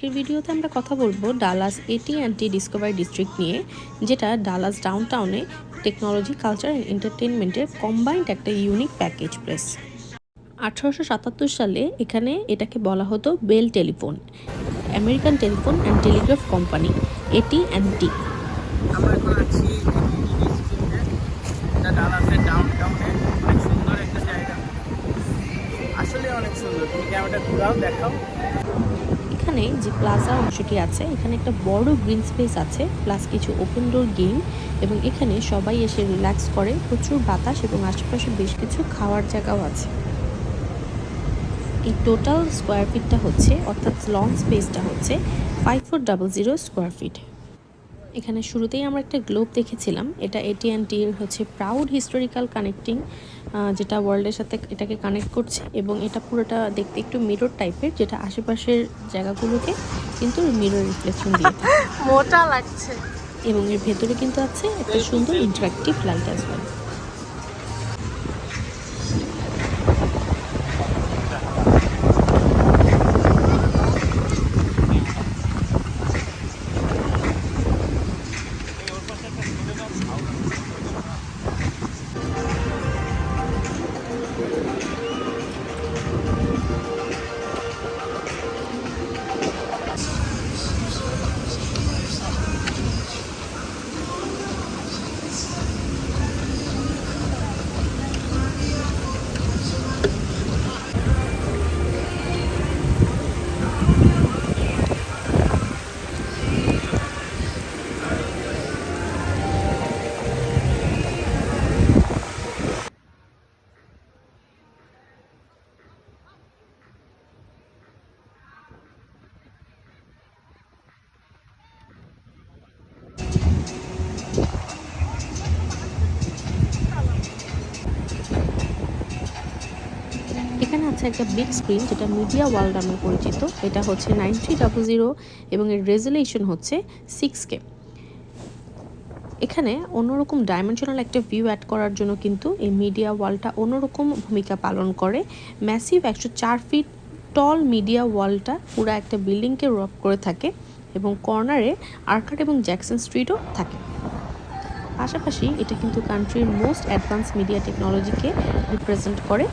আজকের ভিডিওতে আমরা কথা বলবো ডালাস AT&T ডিসকভারি ডিস্ট্রিক্ট নিয়ে, যেটা ডালাস ডাউনটাউনে টেকনোলজি, কালচার অ্যান্ড এন্টারটেনমেন্টের কম্বাইন্ড একটা ইউনিক প্যাকেজ প্লেস। 1877 সালে এটাকে বলা হতো bell telephone, American telephone and telegraph company, AT&T। আমরা এখন আছি এটা ডালাসের ডাউনটাউনে। অনেক সুন্দর একটা জায়গা, আসলে অনেক সুন্দর। তুমি ক্যামেরাটা ঘুরাও, দেখাও। এখানে যে প্লাজা অংশটি আছে, এখানে একটা বড় গ্রিন স্পেস আছে, প্লাস কিছু ওপেন ডোর গেম, এবং এখানে সবাই এসে রিল্যাক্স করে। প্রচুর বাতাস এবং আশেপাশে বেশ কিছু খাওয়ার জায়গাও আছে। এই টোটাল স্কোয়ার ফিটটা হচ্ছে, অর্থাৎ লং স্পেসটা হচ্ছে 5400 স্কোয়ার ফিট। এখানে শুরুতেই আমরা একটা গ্লোব দেখেছিলাম, এটা AT&T-র হচ্ছে প্রাউড হিস্টোরিক্যাল কানেক্টিং, যেটা ওয়ার্ল্ডের সাথে এটাকে কানেক্ট করছে, এবং এটা পুরোটা দেখতে একটু মিরর টাইপের, যেটা আশেপাশের জায়গাগুলোকে কিন্তু মিরর রিফ্লেকশন দিয়ে মোটা লাগছে। এবং এর ভেতরে কিন্তু আছে একটা সুন্দর ইন্টারাক্টিভ লাইট অ্যাজ ওয়েল। এখানে আছে একটা বিগ স্ক্রিন, যেটা মিডিয়া ওয়াল নামে পরিচিত। এটা হচ্ছে 9300 এবং এর রেজুলেশন হচ্ছে 6K। এখানে অন্যরকম ডাইমেনশনাল একটা ভিউ অ্যাড করার জন্য কিন্তু এই মিডিয়া ওয়ালটা অন্যরকম ভূমিকা পালন করে। ম্যাসিভ 104 ফিট টল মিডিয়া ওয়ালটা পুরো একটা বিল্ডিংকে রক করে থাকে, এবং কর্নারে আর্কাড এবং জ্যাকসন স্ট্রিটও থাকে। পাশাপাশি এটা কিন্তু কান্ট্রির মোস্ট অ্যাডভান্স মিডিয়া টেকনোলজিকে রিপ্রেজেন্ট করে।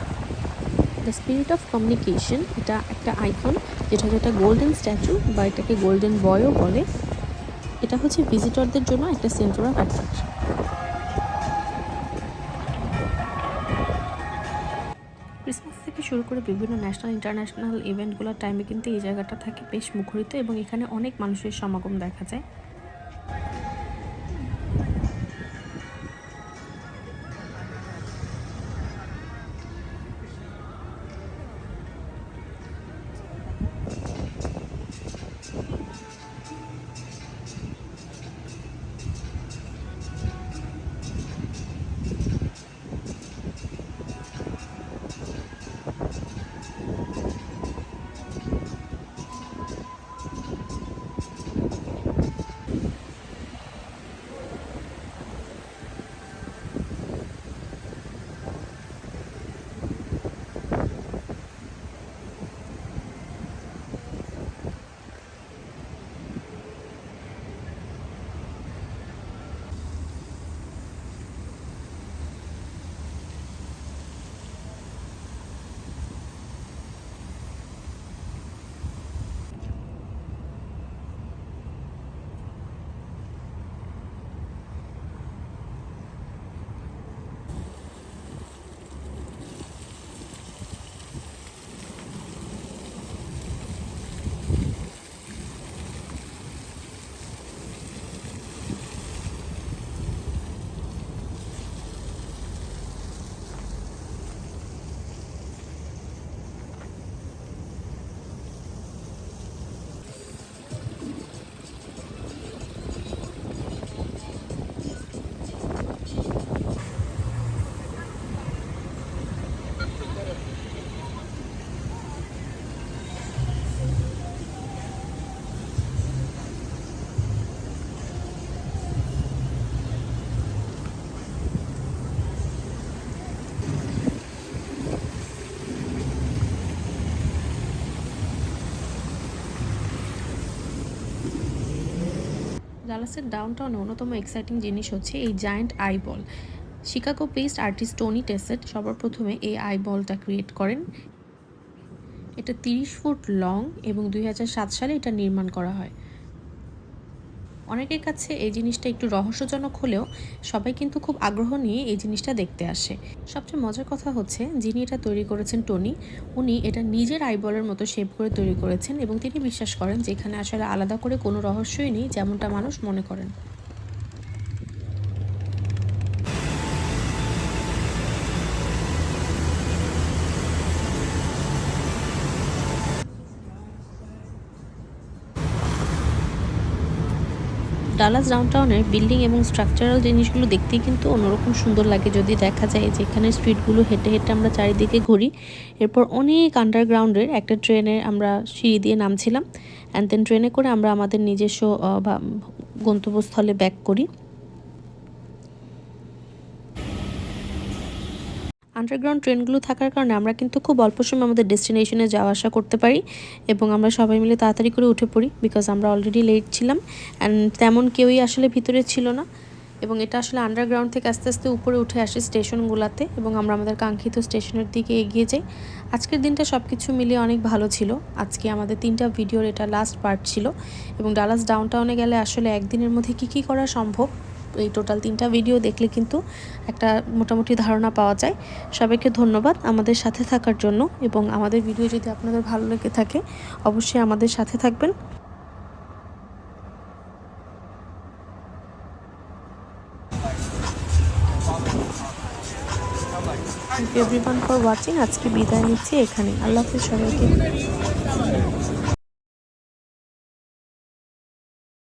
দ্য স্পিরিট অফ কমিউনিকেশন, এটা একটা আইকন, যেটা গোল্ডেন স্ট্যাচু বা এটাকে গোল্ডেন বয়ও বলে। এটা হচ্ছে ভিজিটরদের জন্য একটা সেন্টার অফ অ্যাট্রাকশন। ক্রিসমাস থেকে শুরু করে বিভিন্ন ন্যাশনাল ইন্টারন্যাশনাল ইভেন্টগুলোর টাইমে কিন্তু এই জায়গাটা থাকে বেশ মুখরিত, এবং এখানে অনেক মানুষের সমাগম দেখা যায়। ডালাসের ডাউনটাউনে অন্যতম এক্সাইটিং জিনিস হচ্ছে এই giant eyeball. Chicago based artist Tony Tasset সবার প্রথমে এই আই বলটা ক্রিয়েট করেন। এটা 30 ফুট লং এবং 2007 সালে এটা নির্মাণ করা হয়। অনেকের কাছে এই জিনিসটা একটু রহস্যজনক হলেও সবাই কিন্তু খুব আগ্রহ নিয়ে এই জিনিসটা দেখতে আসে। সবচেয়ে মজার কথা হচ্ছে যিনি এটা তৈরি করেছেন টনি, উনি এটা নিজের আইবলের মতো শেপ করে তৈরি করেছেন এবং তিনি বিশ্বাস করেন যে এখানে আসলে আলাদা করে কোনো রহস্যই নেই যেমনটা মানুষ মনে করেন। ডালাস ডাউনটাউনের বিল্ডিং এবং স্ট্রাকচারাল জিনিসগুলো দেখতেই কিন্তু অন্যরকম সুন্দর লাগে যদি দেখা যায় যে এখানে স্ট্রিটগুলো হেঁটে হেঁটে আমরা চারিদিকে ঘুরি। এরপর অনেক আন্ডারগ্রাউন্ডের একটা ট্রেনে আমরা সিঁড়ি দিয়ে নামছিলাম, অ্যান্ড দেন ট্রেনে করে আমরা আমাদের নিজস্ব গন্তব্যস্থলে ব্যাক করি। আন্ডারগ্রাউন্ড ট্রেনগুলো থাকার কারণে আমরা কিন্তু খুব অল্প সময় আমাদের ডেস্টিনেশনে যাওয়া আসা করতে পারি এবং আমরা সবাই মিলে তাড়াতাড়ি করে উঠে পড়ি, বিকজ আমরা অলরেডি লেট ছিলাম অ্যান্ড তেমন কেউই আসলে ভিতরে ছিল না। এবং এটা আসলে আন্ডারগ্রাউন্ড থেকে আস্তে আস্তে উপরে উঠে আসে স্টেশনগুলোতে এবং আমরা আমাদের কাঙ্ক্ষিত স্টেশনের দিকে এগিয়ে যাই। আজকের দিনটা সব কিছু মিলিয়ে অনেক ভালো ছিল। আজকে আমাদের 3টা ভিডিওর এটা লাস্ট পার্ট ছিল এবং ডালাস ডাউনটাউনে গেলে আসলে একদিনের মধ্যে কী করা সম্ভব এই টোটাল 3টা ভিডিও দেখলে কিন্তু একটা মোটামুটি ধারণা পাওয়া যায়। সবাইকে ধন্যবাদ আমাদের সাথে থাকার জন্য, এবং আমাদের ভিডিও যদি আপনাদের ভালো লেগে থাকে অবশ্যই আমাদের সাথে থাকবেন। Thank you everyone for watching. আজকে বিদায় নিচ্ছি এখানে। আল্লাহ হাফেজ সবাইকে।